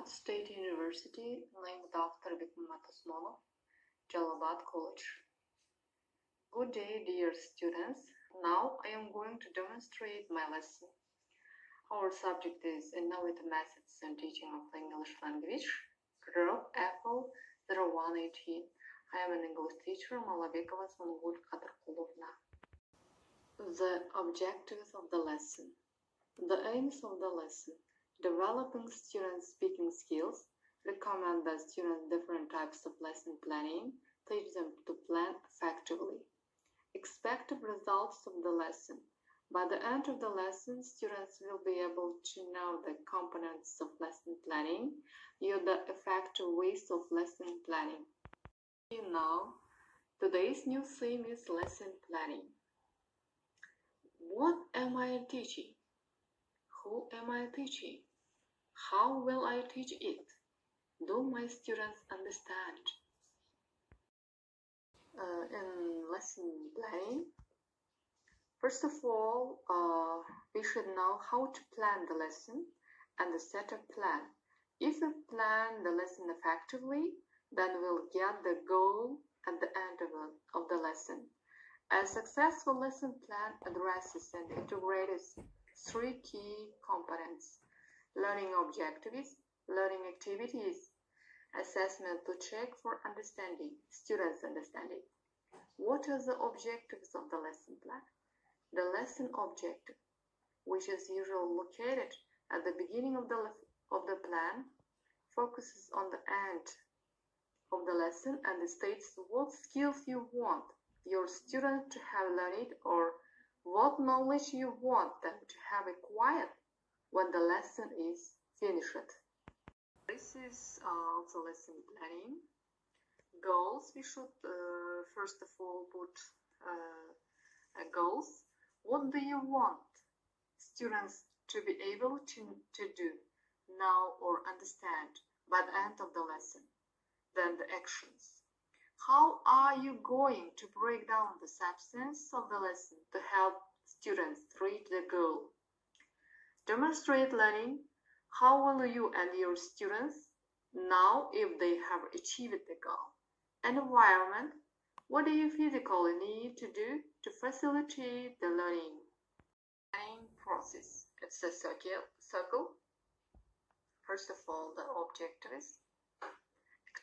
Жалал-Абad State University, named after Usmanov, Жалал-Abad College. Good day, dear students. Now I am going to demonstrate my lesson. Our subject is Innovative Methods in Teaching of the English Language, Group Apple 0118. I am an English teacher, Malabekova S English. The objectives of the lesson. The aims of the lesson: developing students' speaking skills, recommend the students different types of lesson planning, teach them to plan effectively. Expected results of the lesson. By the end of the lesson, students will be able to know the components of lesson planning, use the effective ways of lesson planning. Now, today's new theme is lesson planning. What am I teaching? Who am I teaching? How will I teach it? Do my students understand? In lesson planning, first of all, we should know how to plan the lesson and the set a plan. If we plan the lesson effectively, then we'll get the goal at the end of the lesson. A successful lesson plan addresses and integrates three key components: learning objectives, learning activities, assessment to check for understanding, students' understanding. What are the objectives of the lesson plan? The lesson objective, which is usually located at the beginning of the plan, focuses on the end of the lesson and states what skills you want your students to have learned or what knowledge you want them to have acquired when the lesson is finished. This is also lesson planning. Goals. We should first of all put goals. What do you want students to be able to do, know or understand by the end of the lesson? Then the actions. How are you going to break down the substance of the lesson to help students reach the goal? Demonstrate learning. How will you and your students know if they have achieved the goal? Environment. What do you physically need to do to facilitate the learning process? It's a circle. First of all, the objectives.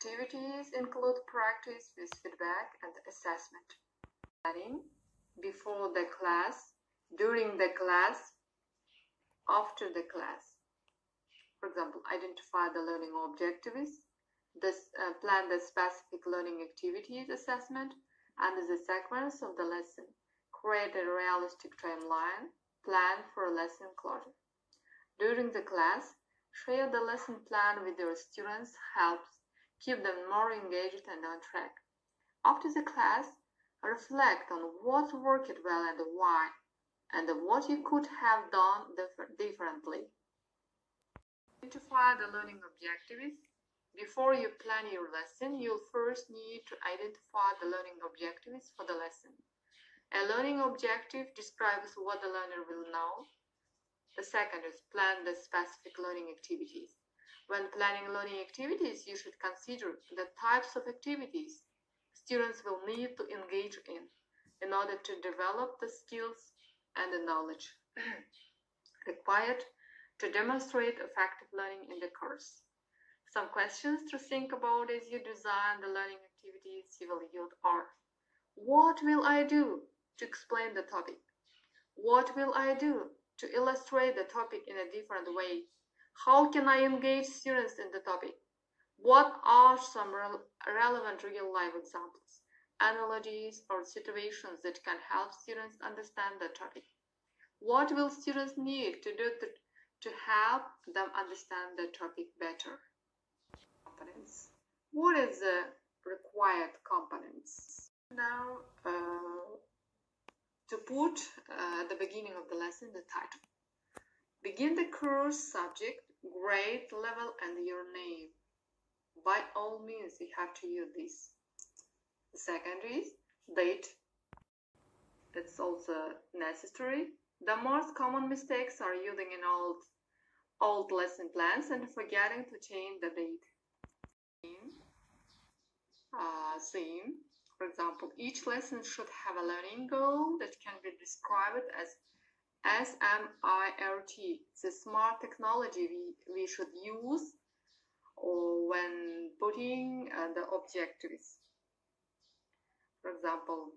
Activities include practice with feedback and assessment. Planning before the class, during the class, after the class. For example, identify the learning objectives, plan the specific learning activities assessment, and the sequence of the lesson. Create a realistic timeline, plan for lesson closure. During the class, share the lesson plan with your students, helps keep them more engaged and on track. After the class, reflect on what worked well and why, and what you could have done differently. Identify the learning objectives. Before you plan your lesson, you'll first need to identify the learning objectives for the lesson. A learning objective describes what the learner will know. The second is plan the specific learning activities. When planning learning activities, you should consider the types of activities students will need to engage in order to develop the skills and the knowledge required to demonstrate effective learning in the course. Some questions to think about as you design the learning activities you will use are: what will I do to explain the topic? What will I do to illustrate the topic in a different way? How can I engage students in the topic? What are some relevant real-life examples, analogies, or situations that can help students understand the topic? What will students need to do to help them understand the topic better? Components. What is the required components? Now, to put at the beginning of the lesson the title. Begin the course, subject, grade, level, and your name. By all means, you have to use this. The second is date. It's also necessary. The most common mistakes are using an old lesson plans and forgetting to change the date. Theme. For example, each lesson should have a learning goal that can be described as SMIRT. It's a smart technology we should use or when putting the objectives. For example,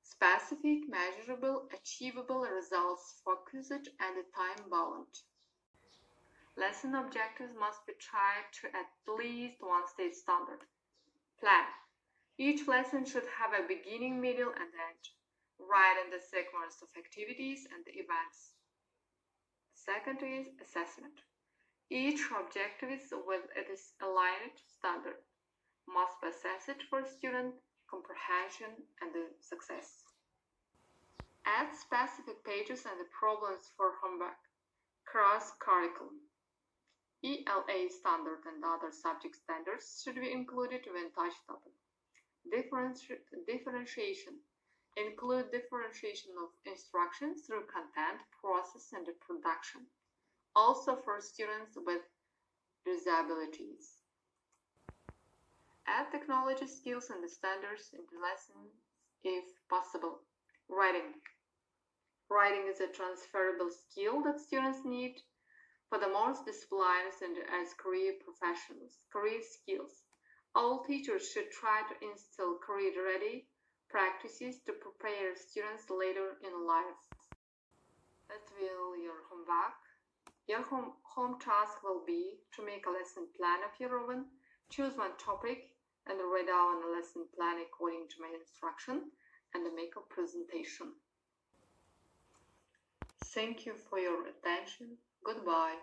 specific, measurable, achievable results, focused, and time-bound. Lesson objectives must be tied to at least one state standard. Plan. Each lesson should have a beginning, middle, and end. Write in the sequence of activities and events. Second is assessment. Each objective is with its aligned standard. Must be assessed for student comprehension and success. Add specific pages and problems for homework. Cross-curriculum. ELA standard and other subject standards should be included when touched upon. Differentiation. Include differentiation of instruction through content, process, and production. Also for students with disabilities. Add technology skills and the standards into lessons if possible. Writing. Writing is a transferable skill that students need for the most disciplines and as career professionals. Career skills. All teachers should try to instill career-ready practices to prepare students later in life. That will your homework. Your home task will be to make a lesson plan of your own, choose one topic, and write down a lesson plan according to my instruction, and make a presentation. Thank you for your attention. Goodbye.